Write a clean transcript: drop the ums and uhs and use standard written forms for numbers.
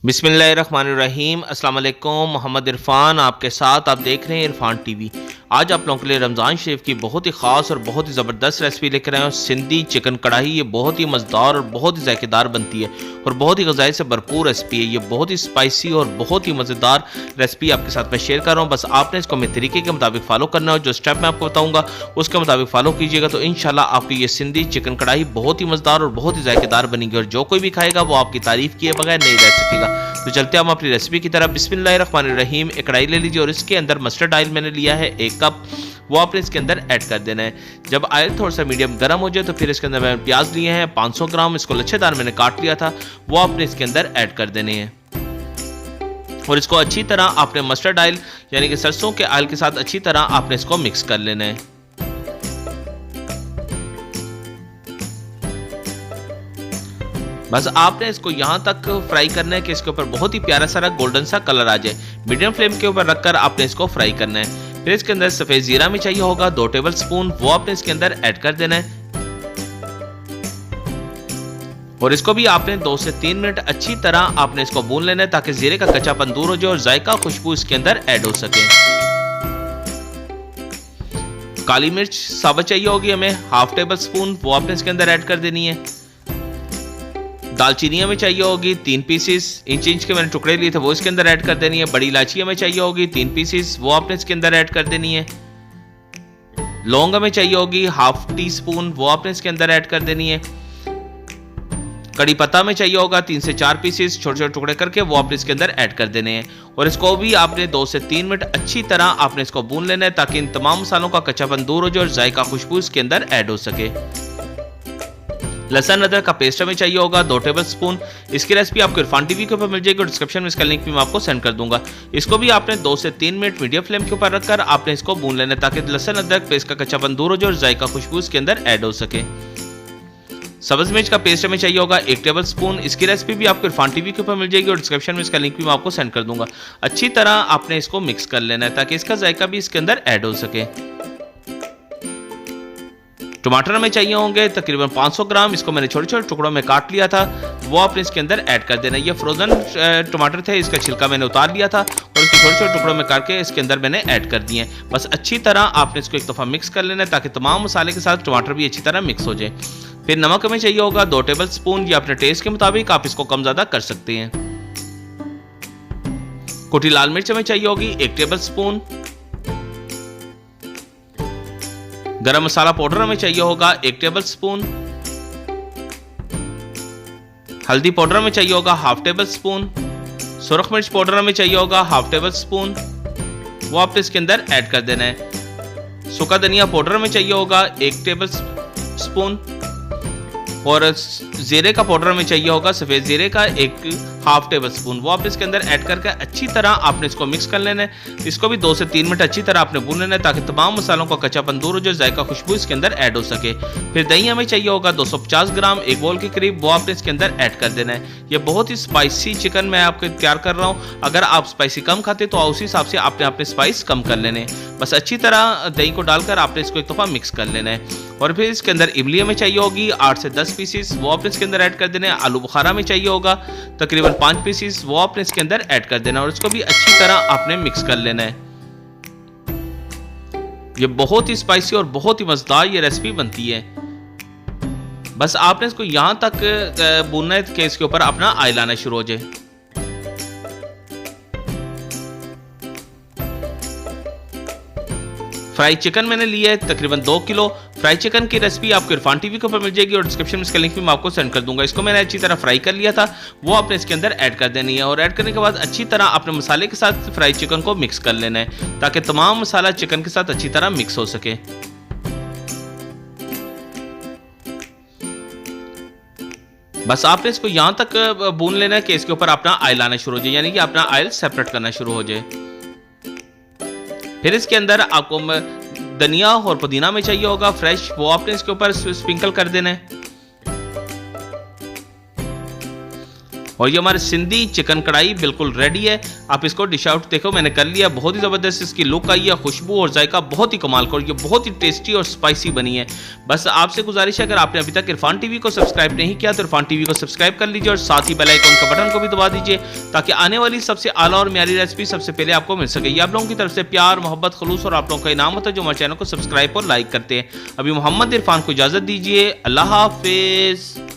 बिस्मिल्लाहिर्रहमानिर्रहीम। अस्सलाम वालेकुम। मोहम्मद इरफान आपके साथ, आप देख रहे हैं इरफान टीवी। आज आप लोगों के लिए रमज़ान शरीफ की बहुत ही ख़ास और बहुत ही ज़बरदस्त रेसिपी लेकर आए हैं। सिंधी चिकन कढ़ाई, ये बहुत ही मज़ेदार और बहुत ही ज़ायकेदार बनती है और बहुत ही ग़िज़ाई से भरपूर रेसिपी है। ये बहुत ही स्पाइसी और बहुत ही मज़ेदार रेसिपी आपके साथ मैं शेयर कर रहा हूँ। बस आपने इसको मेरे तरीके के मुताबिक फॉलो करना है और जो स्टेप मैं आपको बताऊँगा उसके मुताबिक फॉलो कीजिएगा तो इंशाल्लाह आपकी ये सिंधी चिकन कढ़ाई बहुत ही मज़ेदार और बहुत ही ज़ायकेदार बनेगी और जो कोई भी खाएगा वो आपकी तारीफ़ किए बगैर नहीं रह सकेगा। तो चलते हैं हम अपनी रेसिपी की तरफ। बिस्मिल्लाहिर्रहमानिर्रहीम। एक कढ़ाई ले लीजिए और इसके अंदर मस्टर्ड ऑयल मैंने लिया है 1 कप, वो आपने इसके अंदर ऐड कर देना है। जब ऑयल थोड़ा सा मीडियम गर्म हो जाए तो फिर इसके अंदर मैंने प्याज लिए हैं 500 ग्राम, इसको लच्छेदार मैंने काट लिया था, वो आपने इसके अंदर ऐड कर देने हैं और इसको अच्छी तरह आपने मस्टर्ड ऑयल यानी कि सरसों के ऑयल के साथ अच्छी तरह आपने इसको मिक्स कर लेना है। बस आपने इसको यहां तक फ्राई करना है कि इसके ऊपर बहुत ही प्यारा सारा गोल्डन सा कलर आ जाए। मीडियम फ्लेम के ऊपर रखकर आपने इसको फ्राई करना है। फिर इसके अंदर सफेद जीरा में चाहिए होगा 2 टेबल स्पून, वो आपने इसके अंदर ऐड कर देना है और इसको भी आपने 2 से 3 मिनट अच्छी तरह आपने इसको भून लेना है ताकि जीरे का कच्चापन दूर हो जाए और जायका खुशबू इसके अंदर ऐड हो सके। काली मिर्च साबुत चाहिए होगी हमें 1/2 टेबल स्पून, वो आपने इसके अंदर ऐड कर देनी है। दालचीनी हमें चाहिए होगी 3 पीसेस, इंच इंच के मैंने टुकड़े लिए थे, वो इसके अंदर ऐड कर देनी है। बड़ी इलायची हमें चाहिए होगी 3 पीसेस, वो आपने इसके अंदर ऐड कर देनी है। लौंग हमें चाहिए होगी 1/2 टी स्पून, वो आपने इसके अंदर ऐड कर देनी है। कड़ी पत्ता में चाहिए होगा 3 से 4 पीसेस, छोटे छोटे टुकड़े करके, वो आपने इसके अंदर ऐड कर देने हैं और इसको भी आपने 2 से 3 मिनट अच्छी तरह आपने इसको भून लेना है ताकि इन तमाम मसालों का कच्चापन दूर हो जाए और जायका खुशबू इसके अंदर ऐड हो सके। लहसुन अदरक का पेस्ट हमें चाहिए होगा 2 टेबल स्पून। इसकी रेसिपी आपको इरफान टीवी के ऊपर मिल जाएगी और डिस्क्रिप्शन में इसका लिंक भी मैं आपको सेंड कर दूंगा। इसको भी आपने 2 से 3 मिनट मीडियम फ्लेम के ऊपर रखकर आपने इसको भून लेना है ताकि लहसुन अदरक पेस्ट का कच्चापन दूर हो जाए और जायका खुशबू इसके अंदर ऐड हो सके। सब्ज मिर्च का पेस्ट हमें चाहिए होगा 1 टेबल स्पून। इसकी रेसिपी भी आपको इरफान टीवी के ऊपर मिल जाएगी और डिस्क्रिप्शन में इसका लिंक भी मैं आपको सेंड कर दूंगा। अच्छी तरह आपने इसको मिक्स कर लेना है ताकि इसका जायका भी इसके अंदर ऐड हो सके। टमाटर हमें चाहिए होंगे तकरीबन 500 ग्राम, इसको मैंने छोटे छोटे टुकड़ों में काट लिया था, वो आपने इसके अंदर ऐड कर देना है। ये फ्रोजन टमाटर थे, इसका छिलका मैंने उतार लिया था और इसको छोटे छोटे टुकड़ों में काट के इसके अंदर मैंने ऐड कर दिए। बस अच्छी तरह आपने इसको एक दफ़ा मिक्स कर लेना है ताकि तमाम मसाले के साथ टमाटर भी अच्छी तरह मिक्स हो जाए। फिर नमक हमें चाहिए होगा 2 टेबल स्पून, या अपने टेस्ट के मुताबिक आप इसको कम ज़्यादा कर सकते हैं। कुटी लाल मिर्च हमें चाहिए होगी 1 टेबल स्पून। गरम मसाला पाउडर हमें चाहिए होगा 1 टेबल स्पून। हल्दी पाउडर हमें चाहिए होगा 1/2 टेबल स्पून। सुरख मिर्च पाउडर हमें चाहिए होगा 1/2 टेबल स्पून, वो आपने इसके अंदर ऐड कर देना है। सूखा धनिया पाउडर हमें चाहिए होगा 1 टेबल स्पून और जीरे का पाउडर हमें चाहिए होगा सफेद जीरे का 1/2 टेबल स्पून, वो आपने इसके अंदर ऐड करके अच्छी तरह आपने इसको मिक्स कर लेना है। इसको भी 2 से 3 मिनट अच्छी तरह आपने भून लेना है ताकि तमाम मसालों का कच्चापन दूर हो जाए, जायका खुशबू इसके अंदर ऐड हो सके। फिर दही हमें चाहिए होगा 250 ग्राम, 1 बोल के करीब, वो आपने इसके अंदर ऐड कर देना है। ये बहुत ही स्पाइसी चिकन मैं आपको तैयार कर रहा हूँ। अगर आप स्पाइसी कम खाते तो उसी हिसाब से आपने अपने स्पाइस कम कर लेने। बस अच्छी तरह दही को डालकर आपने इसको एक दफ़ा मिक्स कर लेना है और फिर इसके अंदर इमली हमें चाहिए होगी 8 से 10 पीसेस, वो आपने इसके अंदर ऐड कर देना है। आलू बुखारा में चाहिए होगा तकरीबन 5 पीसेस, वो आपने इसके अंदर ऐड कर देना और इसको भी अच्छी तरह आपने मिक्स कर लेना है। ये बहुत ही स्पाइसी और बहुत ही मजेदार ये रेसिपी बनती है। बस आपने इसको यहां तक भूनना है कि इसके ऊपर अपना ऑयल आना शुरू हो जाए। फ्राई चिकन मैंने लिया है तकरीबन 2 किलो। फ्राई चिकन की रेसिपी आपको इरफान टीवी के ऊपर मिल जाएगी और डिस्क्रिप्शन में इसका लिंक भी मैं आपको सेंड कर दूंगा। इसको मैंने अच्छी तरह फ्राई कर लिया था, वो आपने इसके अंदर ऐड कर देनी है और ऐड करने के बाद अच्छी तरह अपने मसाले के साथ फ्राई चिकन को मिक्स कर लेना है ताकि तमाम मसाला चिकन के साथ अच्छी तरह मिक्स हो सके। बस आपने इसको यहां तक भून लेना है कि इसके ऊपर अपना ऑयल आना शुरू हो जाए, यानी कि अपना ऑयल सेपरेट करना शुरू हो जाए। फिर इसके अंदर आपको धनिया और पुदीना में चाहिए होगा फ्रेश, वो आपने इसके ऊपर स्प्रिंकल कर देना है और ये हमारे सिंधी चिकन कढ़ाई बिल्कुल रेडी है। आप इसको डिश आउट देखो, मैंने कर लिया। बहुत ही ज़बरदस्त इसकी लुक आई है, खुशबू और जायका बहुत ही कमाल का, और ये बहुत ही टेस्टी और स्पाइसी बनी है। बस आपसे गुजारिश है, अगर आपने अभी तक इरफान टीवी को सब्सक्राइब नहीं किया तो इरफान टीवी को सब्सक्राइब कर लीजिए और साथ ही बेल आइकन का बटन को भी दबा दीजिए, ताकि आने वाली सबसे आला और म्यारी रेसिपी सबसे पहले आपको मिल सके। ये आप लोगों की तरफ से प्यार, मोहब्बत, खलूस और आप लोगों का इनाम होता है जो हमारे चैनल को सब्सक्राइब और लाइक करते हैं। अभी मोहम्मद इरफान को इजाज़त दीजिए। अल्लाह हाफिज़।